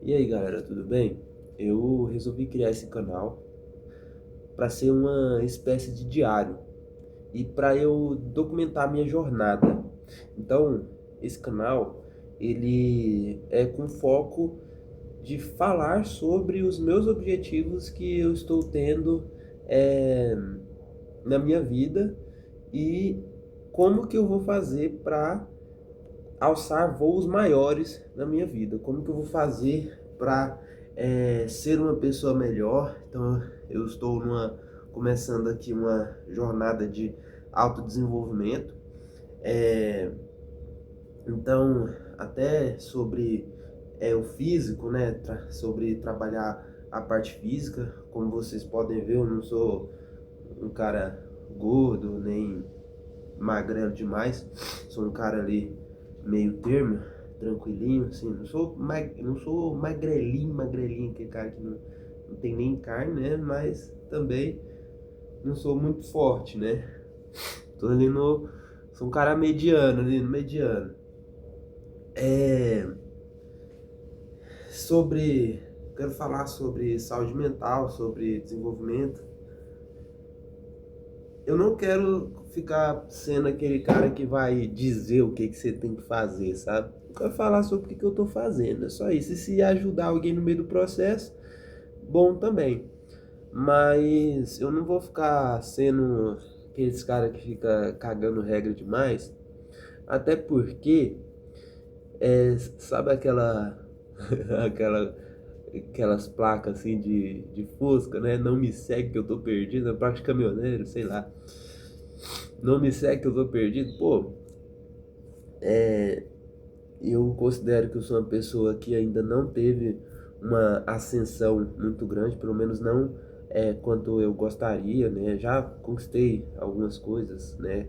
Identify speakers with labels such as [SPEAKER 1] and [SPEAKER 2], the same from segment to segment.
[SPEAKER 1] E aí galera, tudo bem? Eu resolvi criar esse canal para ser uma espécie de diário e para eu documentar a minha jornada. Então, esse canal ele é com foco de falar sobre os meus objetivos que eu estou tendo é, na minha vida e como que eu vou fazer para alçar voos maiores na minha vida. Como que eu vou fazer para ser uma pessoa melhor? Então eu estou começando aqui uma jornada de autodesenvolvimento. É, então até sobre o físico, né? Sobre trabalhar a parte física. Como vocês podem ver, eu não sou um cara gordo nem magrelo demais. Sou um cara ali meio termo, tranquilinho, assim. Não sou magrelinho, aquele cara que não tem nem carne, né? Mas também não sou muito forte, né? Tô ali no. Sou um cara mediano ali, no mediano. É. Sobre. Quero falar sobre saúde mental, sobre desenvolvimento. Eu não quero ficar sendo aquele cara que vai dizer o que você tem que fazer, sabe? Eu quero falar sobre o que eu tô fazendo, é só isso. E se ajudar alguém no meio do processo, bom também. Mas eu não vou ficar sendo aqueles cara que fica cagando regra demais. Até porque, sabe aquela, aquelas placas assim de Fusca, né? Não me segue que eu tô perdido, é placa de caminhoneiro, sei lá. Não me segue que eu tô perdido. Pô, eu considero que eu sou uma pessoa que ainda não teve uma ascensão muito grande, pelo menos não quanto eu gostaria, né? Já conquistei algumas coisas, né?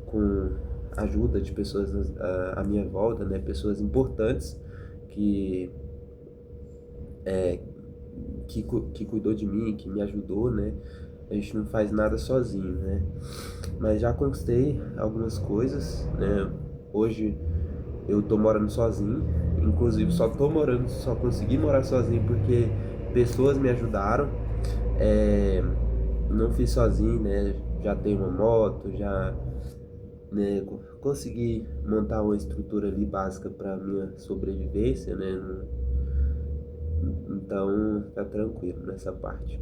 [SPEAKER 1] Com a ajuda de pessoas à minha volta, né? Pessoas importantes que, que cuidou de mim, que me ajudou, né? A gente não faz nada sozinho, né? Mas já conquistei algumas coisas, né? Hoje eu tô morando sozinho, inclusive só consegui morar sozinho porque pessoas me ajudaram. É, não fiz sozinho, né? Já tenho uma moto, já né, consegui montar uma estrutura ali básica para minha sobrevivência, né? Então tá tranquilo nessa parte.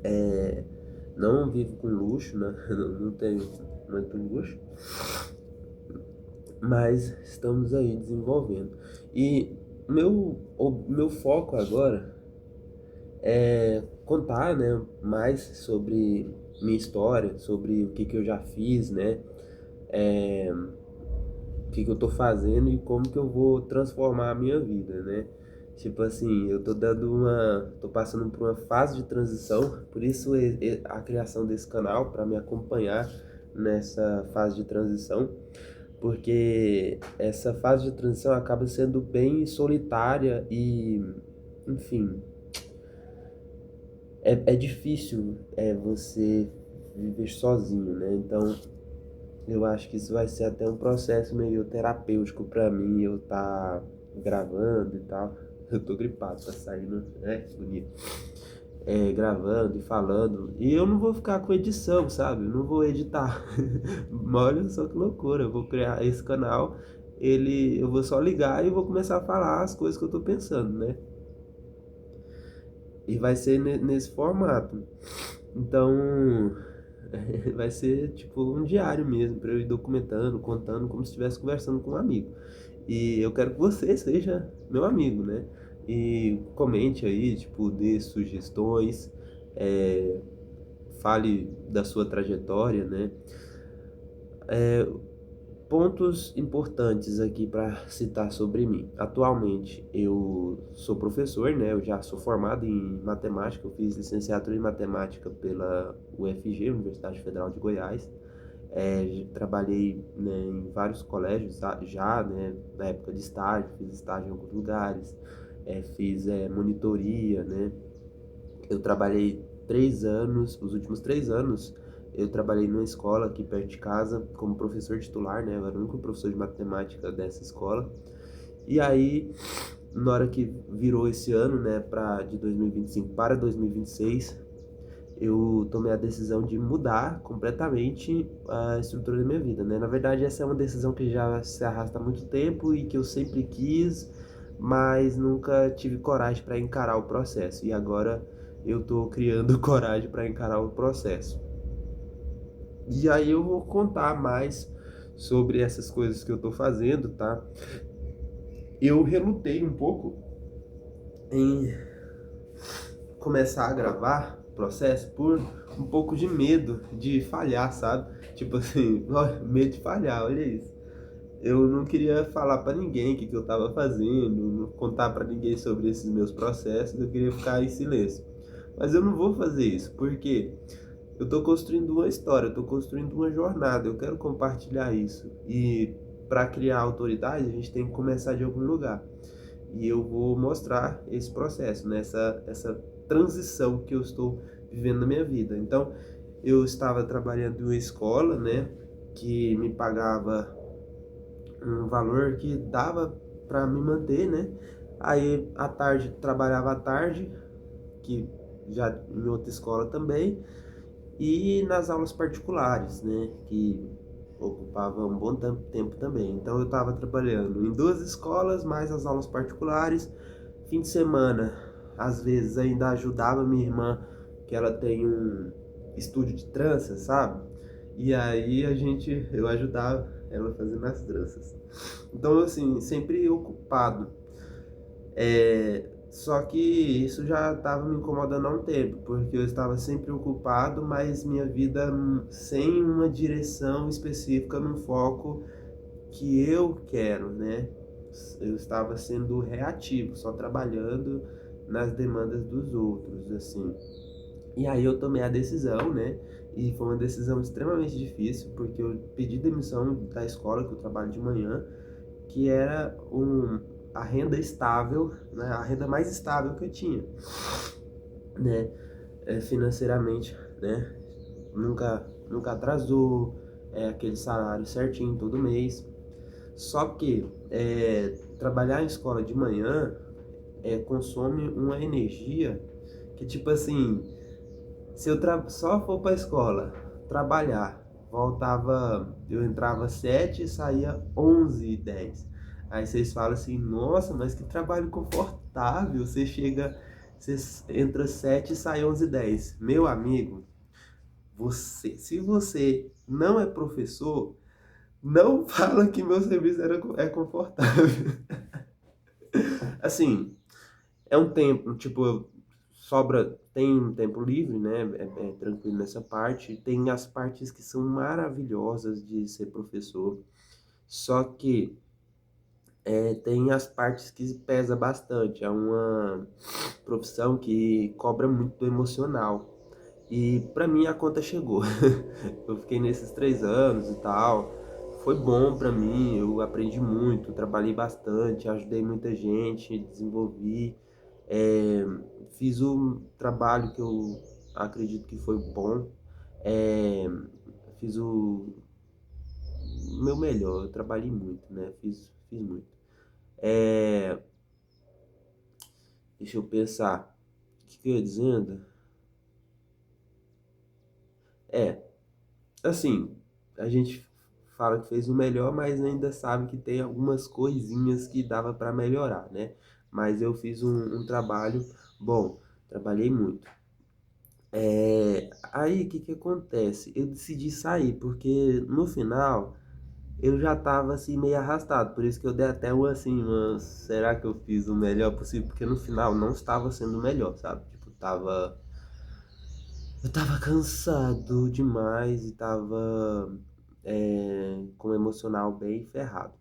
[SPEAKER 1] É, não vivo com luxo, né? Não tenho muito luxo, mas estamos aí desenvolvendo. E o meu foco agora é contar, né, mais sobre minha história, sobre o que eu já fiz, né, o que eu tô fazendo e como que eu vou transformar a minha vida, né. Tipo assim, tô passando por uma fase de transição, por isso a criação desse canal para me acompanhar nessa fase de transição, porque essa fase de transição acaba sendo bem solitária e, enfim, é difícil você viver sozinho, né? Então, eu acho que isso vai ser até um processo meio terapêutico pra mim, eu tá gravando e tal. Eu tô gripado, tá saindo, né? Bonito. Gravando e falando. E eu não vou ficar com edição, sabe? Eu não vou editar. Mas olha só que loucura. Eu vou criar esse canal, eu vou só ligar e vou começar a falar as coisas que eu tô pensando, né? E vai ser nesse formato. Então, vai ser tipo um diário mesmo, para eu ir documentando, contando como se estivesse conversando com um amigo. E eu quero que você seja meu amigo, né? E comente aí, tipo, dê sugestões, é, fale da sua trajetória, né? Pontos importantes aqui para citar sobre mim. Atualmente eu sou professor, né? Eu já sou formado em matemática, eu fiz licenciatura em matemática pela UFG, Universidade Federal de Goiás. Trabalhei, né, em vários colégios já, né, na época de estágio, fiz estágio em alguns lugares, fiz monitoria, né? Eu trabalhei 3 anos, os últimos 3 anos eu trabalhei numa escola aqui perto de casa como professor titular, né? Eu era o único professor de matemática dessa escola. E aí na hora que virou esse ano, né, de 2025 para 2026, eu tomei a decisão de mudar completamente a estrutura da minha vida, né? Na verdade, essa é uma decisão que já se arrasta há muito tempo e que eu sempre quis, mas nunca tive coragem para encarar o processo. E agora eu tô criando coragem para encarar o processo. E aí eu vou contar mais sobre essas coisas que eu tô fazendo, tá? Eu relutei um pouco em começar a gravar o processo por um pouco de medo de falhar, sabe? Tipo assim, medo de falhar, olha isso. Eu não queria falar pra ninguém o que eu tava fazendo, não contar pra ninguém sobre esses meus processos, eu queria ficar em silêncio. Mas eu não vou fazer isso, porque eu tô construindo uma história, eu tô construindo uma jornada, eu quero compartilhar isso. E para criar autoridade, a gente tem que começar de algum lugar. E eu vou mostrar esse processo, né? Essa transição que eu estou vivendo na minha vida. Então, eu estava trabalhando em uma escola, né, que me pagava um valor que dava para me manter, né? Aí à tarde trabalhava à tarde, que já em outra escola também, e nas aulas particulares, né, que ocupava um bom tempo também. Então eu estava trabalhando em duas escolas, mais as aulas particulares. Fim de semana, às vezes ainda ajudava minha irmã, que ela tem um estúdio de tranças, sabe? E aí eu ajudava ela fazendo as tranças. Então, assim, sempre ocupado. Só que isso já estava me incomodando há um tempo, porque eu estava sempre ocupado, mas minha vida sem uma direção específica, num foco que eu quero, né? Eu estava sendo reativo, só trabalhando nas demandas dos outros, assim. E aí eu tomei a decisão, né? E foi uma decisão extremamente difícil, porque eu pedi demissão da escola que eu trabalho de manhã, que era a renda estável, né? A renda mais estável que eu tinha, né? Financeiramente, né? Nunca atrasou, aquele salário certinho todo mês. Só que trabalhar em escola de manhã consome uma energia que, tipo assim, se eu só for para a escola trabalhar, eu entrava 7 e saía 11h10. Aí vocês falam assim, nossa, mas que trabalho confortável, você entra 7 e sai 11h10. Meu amigo, se você não é professor, não fala que meu serviço é confortável. Assim, é um tempo, tipo, tem um tempo livre, né? É tranquilo nessa parte. Tem as partes que são maravilhosas de ser professor, só que tem as partes que pesa bastante. É uma profissão que cobra muito do emocional. E pra mim a conta chegou. Eu fiquei nesses 3 anos e tal. Foi bom pra mim, eu aprendi muito, trabalhei bastante, ajudei muita gente, desenvolvi. É, Fiz um trabalho que eu acredito que foi bom. É, Fiz o meu melhor, eu trabalhei muito, né? Fiz muito. É, Deixa eu pensar. O que eu ia dizendo? É, assim, a gente fala que fez o melhor, mas ainda sabe que tem algumas coisinhas que dava para melhorar, né? Mas eu fiz um trabalho bom, trabalhei muito. Aí o que que acontece? Eu decidi sair, porque no final eu já tava assim meio arrastado, por isso que eu dei até um assim, será que eu fiz o melhor possível? Porque no final não estava sendo o melhor, sabe? Tipo, eu tava cansado demais e tava com o emocional bem ferrado.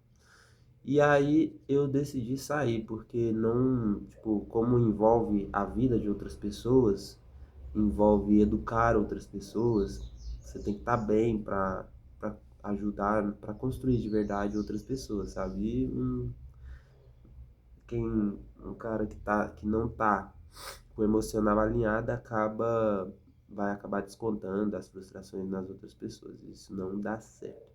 [SPEAKER 1] E aí eu decidi sair, porque não, tipo, como envolve a vida de outras pessoas, envolve educar outras pessoas, você tem que estar bem para ajudar, para construir de verdade outras pessoas, sabe? Um cara que não tá com o emocional alinhado vai acabar descontando as frustrações nas outras pessoas. Isso não dá certo.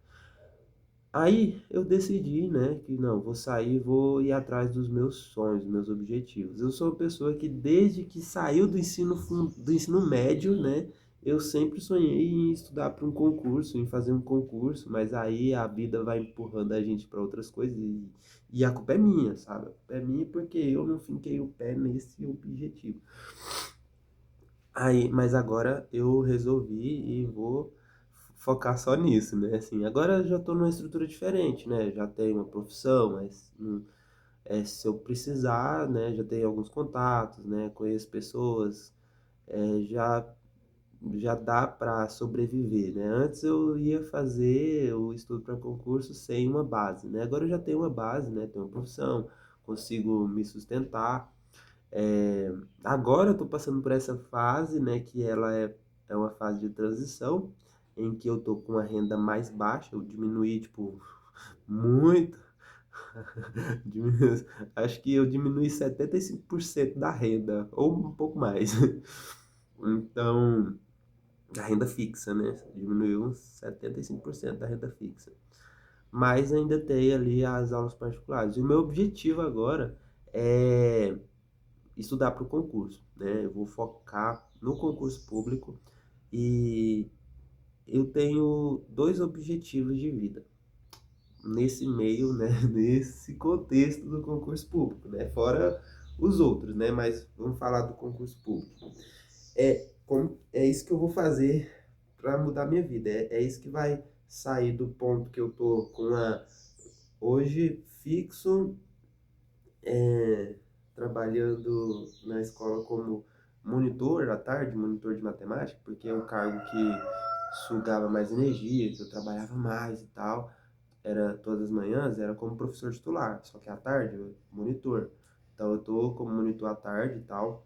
[SPEAKER 1] Aí eu decidi, né, que não, vou sair, vou ir atrás dos meus sonhos, dos meus objetivos. Eu sou uma pessoa que desde que saiu do ensino médio, né, eu sempre sonhei em estudar para um concurso, em fazer um concurso, mas aí a vida vai empurrando a gente para outras coisas e a culpa é minha, sabe? A culpa é minha porque eu não finquei o pé nesse objetivo. Aí, mas agora eu resolvi e vou focar só nisso, né? Assim, agora eu já tô numa estrutura diferente, né? Já tenho uma profissão, mas se eu precisar, né? Já tenho alguns contatos, né? Conheço pessoas, já dá para sobreviver, né? Antes eu ia fazer o estudo para concurso sem uma base, né? Agora eu já tenho uma base, né? Tenho uma profissão, consigo me sustentar. É, agora eu estou passando por essa fase, né, que é uma fase de transição, em que eu tô com a renda mais baixa, eu diminuí, tipo, muito, diminu- acho que eu diminui 75% da renda, ou um pouco mais. Então, a renda fixa, né, diminuiu uns 75% da renda fixa. Mas ainda tem ali as aulas particulares. E o meu objetivo agora é estudar para o concurso, né? Eu vou focar no concurso público e eu tenho dois objetivos de vida nesse meio, né? Nesse contexto do concurso público, né? Fora os outros, né? Mas vamos falar do concurso público. É isso que eu vou fazer para mudar minha vida. É isso que vai sair do ponto que eu tô com a hoje fixo, é, trabalhando na escola como monitor à tarde, monitor de matemática, porque é um cargo que sugava mais energia, que eu trabalhava mais e tal. Era todas as manhãs, era como professor titular, só que à tarde, monitor. Então eu tô como monitor à tarde e tal.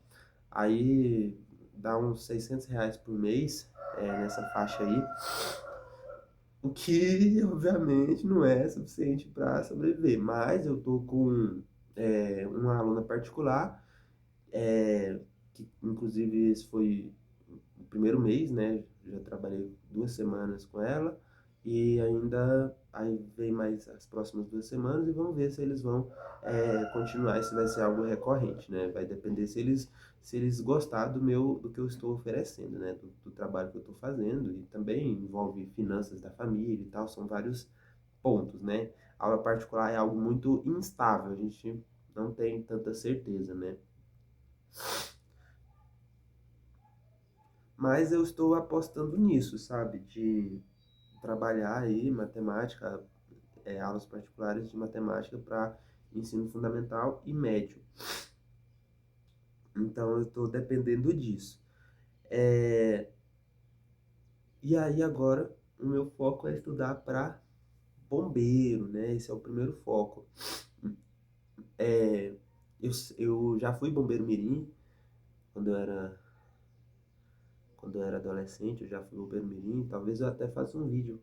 [SPEAKER 1] Aí dá uns R$ 600 por mês, nessa faixa aí. O que, obviamente, não é suficiente para sobreviver. Mas eu tô com uma aluna particular, que inclusive esse foi o primeiro mês, né? Já trabalhei 2 semanas com ela e ainda aí vem mais as próximas 2 semanas e vamos ver se eles vão continuar, se vai ser algo recorrente, né? Vai depender se eles gostar do que eu estou oferecendo, né? Do trabalho que eu estou fazendo e também envolve finanças da família e tal, são vários pontos, né? A aula particular é algo muito instável, a gente não tem tanta certeza, né? Mas eu estou apostando nisso, sabe? De trabalhar aí matemática, aulas particulares de matemática para ensino fundamental e médio. Então eu estou dependendo disso. É, e aí agora o meu foco é estudar para bombeiro, né? Esse é o primeiro foco. É, eu já fui bombeiro mirim quando eu era adolescente, eu já fui bombeiro mirim. Talvez eu até faça um vídeo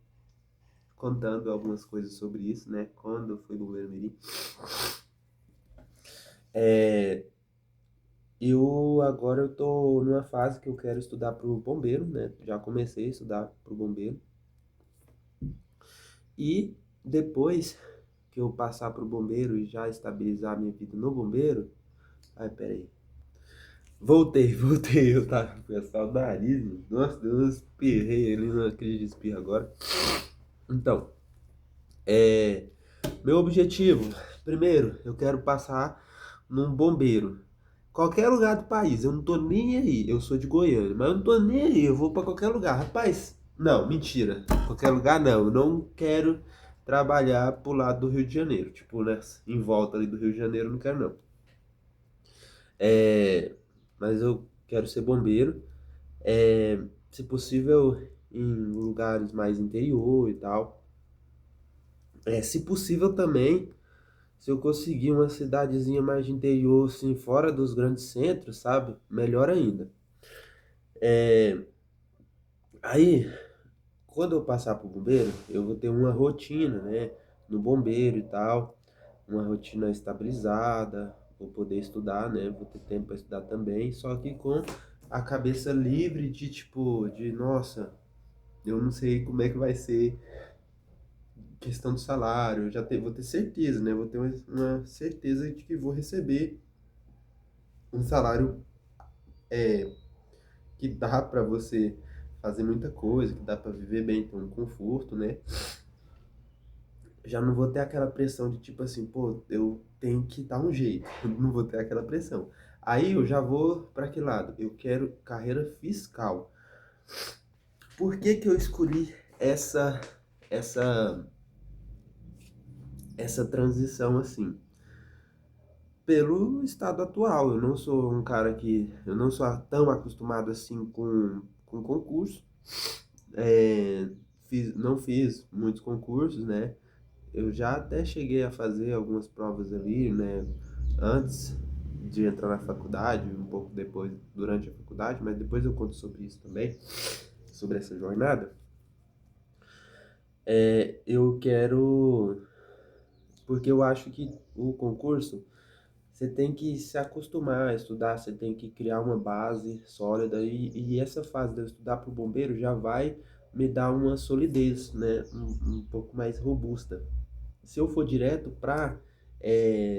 [SPEAKER 1] contando algumas coisas sobre isso, né? Quando eu fui bombeiro mirim. É, agora eu tô numa fase que eu quero estudar pro bombeiro, né? Já comecei a estudar pro bombeiro. E depois que eu passar pro bombeiro e já estabilizar a minha vida no bombeiro, ai, peraí. Voltei, eu tava com essa nariz, mano. Nossa, Deus, eu espirrei ali na crise de espirro agora. Então, é, meu objetivo, primeiro, eu quero passar num bombeiro. Qualquer lugar do país, eu não tô nem aí. Eu sou de Goiânia, mas eu não tô nem aí. Eu vou pra qualquer lugar. Rapaz, não, mentira. Qualquer lugar não. Eu não quero trabalhar pro lado do Rio de Janeiro. Tipo, né? Em volta ali do Rio de Janeiro, eu não quero não. É, mas eu quero ser bombeiro. Se possível, em lugares mais interior e tal. Se possível também, se eu conseguir uma cidadezinha mais de interior, assim, fora dos grandes centros, sabe? Melhor ainda. Aí, quando eu passar pro bombeiro, eu vou ter uma rotina, né? No bombeiro e tal. Uma rotina estabilizada. Vou poder estudar, né? Vou ter tempo para estudar também. Só que com a cabeça livre de, tipo, nossa, eu não sei como é que vai ser questão do salário, vou ter certeza, né? Vou ter uma certeza de que vou receber um salário é, que dá para você fazer muita coisa, que dá para viver bem, ter um conforto, né? Já não vou ter aquela pressão de tipo assim, pô, eu tenho que dar um jeito, não vou ter aquela pressão. Aí eu já vou para que lado? Eu quero carreira fiscal. Por que que eu escolhi essa essa essa transição assim? Pelo estado atual, eu não sou um cara que eu não sou tão acostumado assim com concurso. É, não fiz muitos concursos, né? Eu já até cheguei a fazer algumas provas ali, né? Antes de entrar na faculdade, um pouco depois, durante a faculdade, mas depois eu conto sobre isso também, sobre essa jornada. Eu quero, porque eu acho que o concurso você tem que se acostumar a estudar, você tem que criar uma base sólida e essa fase de eu estudar para o bombeiro já vai me dar uma solidez, né? Um pouco mais robusta. Se eu for direto para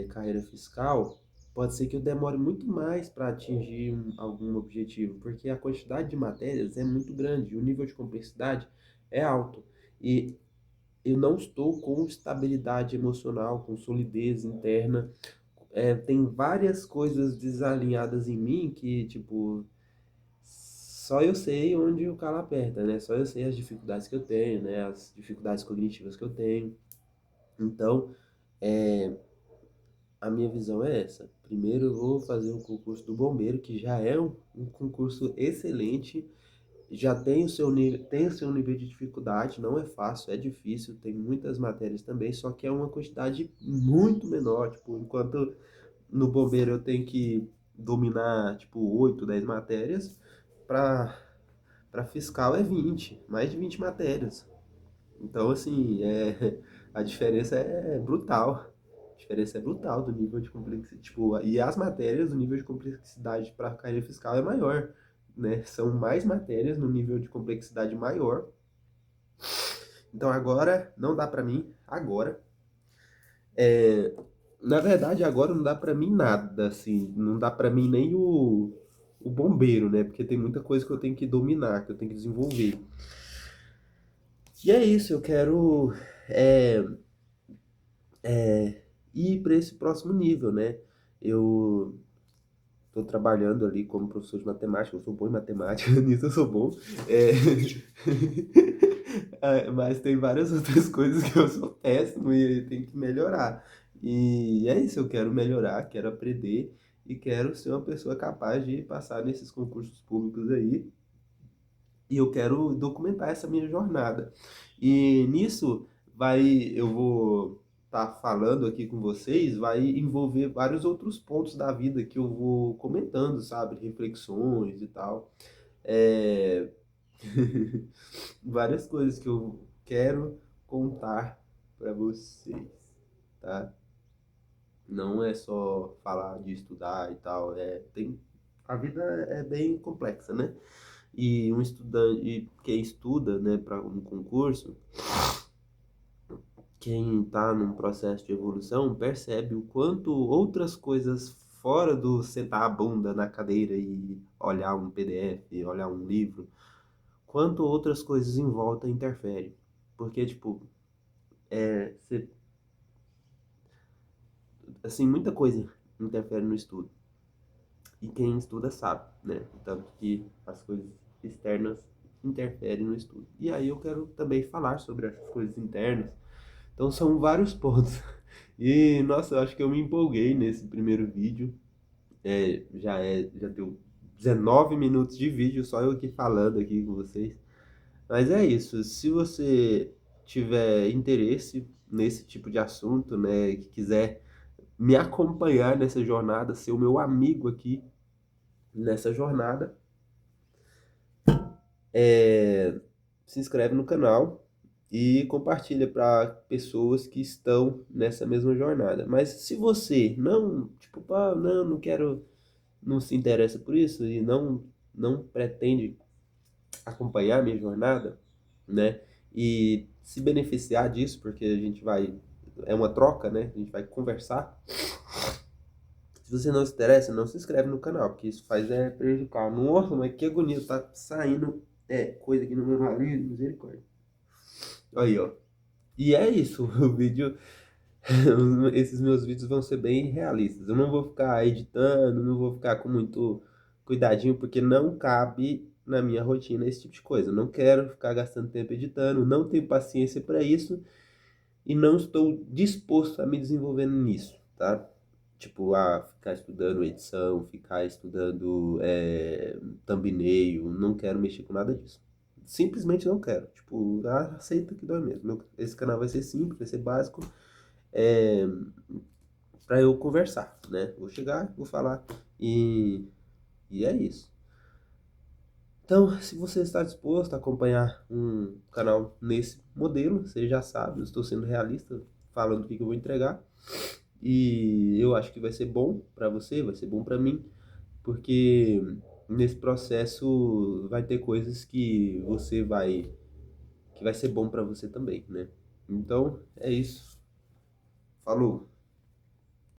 [SPEAKER 1] carreira fiscal, pode ser que eu demore muito mais para atingir algum objetivo, porque a quantidade de matérias é muito grande, o nível de complexidade é alto. E eu não estou com estabilidade emocional, com solidez interna. Tem várias coisas desalinhadas em mim que, tipo, só eu sei onde o calo aperta, né? Só eu sei as dificuldades que eu tenho, né? As dificuldades cognitivas que eu tenho. Então, é, a minha visão é essa. Primeiro eu vou fazer o concurso do bombeiro, que já é um concurso excelente, já tem o seu nível de dificuldade, não é fácil, é difícil, tem muitas matérias também, só que é uma quantidade muito menor, tipo, enquanto no bombeiro eu tenho que dominar, tipo, 8 10 matérias, para fiscal é 20 mais de 20 matérias. Então, assim, a diferença é brutal. A diferença é brutal do nível de complexidade. Tipo, e as matérias, o nível de complexidade para a carreira fiscal é maior, né? São mais matérias no nível de complexidade maior. Então, agora, não dá para mim, agora. Na verdade, agora não dá para mim nada, assim. Não dá para mim nem o bombeiro, né? Porque tem muita coisa que eu tenho que dominar, que eu tenho que desenvolver. E é isso, eu quero é, ir para esse próximo nível, né? Eu estou trabalhando ali como professor de matemática, eu sou bom em matemática, nisso eu sou bom. É... mas tem várias outras coisas que eu sou péssimo e tenho que melhorar. E é isso, eu quero melhorar, quero aprender e quero ser uma pessoa capaz de passar nesses concursos públicos aí. E eu quero documentar essa minha jornada. E nisso eu vou estar falando aqui com vocês, vai envolver vários outros pontos da vida que eu vou comentando, sabe? Reflexões e tal. É... várias coisas que eu quero contar para vocês, tá? Não é só falar de estudar e tal, a vida é bem complexa, né? E um estudante que estuda, né, para um concurso, quem está num processo de evolução percebe o quanto outras coisas fora do sentar a bunda na cadeira e olhar um PDF, olhar um livro, quanto outras coisas em volta interferem. Porque, tipo, você, assim, muita coisa interfere no estudo. E quem estuda sabe, né? Tanto que as coisas externas interferem no estudo. E aí eu quero também falar sobre essas coisas internas. Então são vários pontos. E nossa, eu acho que eu me empolguei nesse primeiro vídeo. Já deu 19 minutos de vídeo, só eu aqui falando aqui com vocês. Mas é isso. Se você tiver interesse nesse tipo de assunto, né, que quiser me acompanhar nessa jornada, ser o meu amigo aqui nessa jornada, se inscreve no canal e compartilha para pessoas que estão nessa mesma jornada. Mas se você não, tipo, pá, não quero, não se interessa por isso e não pretende acompanhar a minha jornada, né? e se beneficiar disso, porque a gente vai, é uma troca, né? A gente vai conversar. Se você não se interessa, não se inscreve no canal, porque isso faz prejudicar. Nossa, mas que agonia, tá saindo coisa aqui no meu nariz, misericórdia. Aí, ó. E é isso, o vídeo, esses meus vídeos vão ser bem realistas. Eu não vou ficar editando, não vou ficar com muito cuidadinho, porque não cabe na minha rotina esse tipo de coisa. Eu não quero ficar gastando tempo editando, não tenho paciência para isso e não estou disposto a me desenvolvendo nisso, tá? Tipo, ficar estudando edição, ficar estudando thumbnail, não quero mexer com nada disso. Simplesmente não quero. Tipo, aceita que dói mesmo. Esse canal vai ser simples, vai ser básico, é, para eu conversar, né? Vou chegar, vou falar e é isso. Então, se você está disposto a acompanhar um canal nesse modelo, você já sabe, eu estou sendo realista, falando o que eu vou entregar. E eu acho que vai ser bom para você, vai ser bom para mim, porque nesse processo vai ter coisas que vai ser bom para você também, né? Então, é isso. Falou!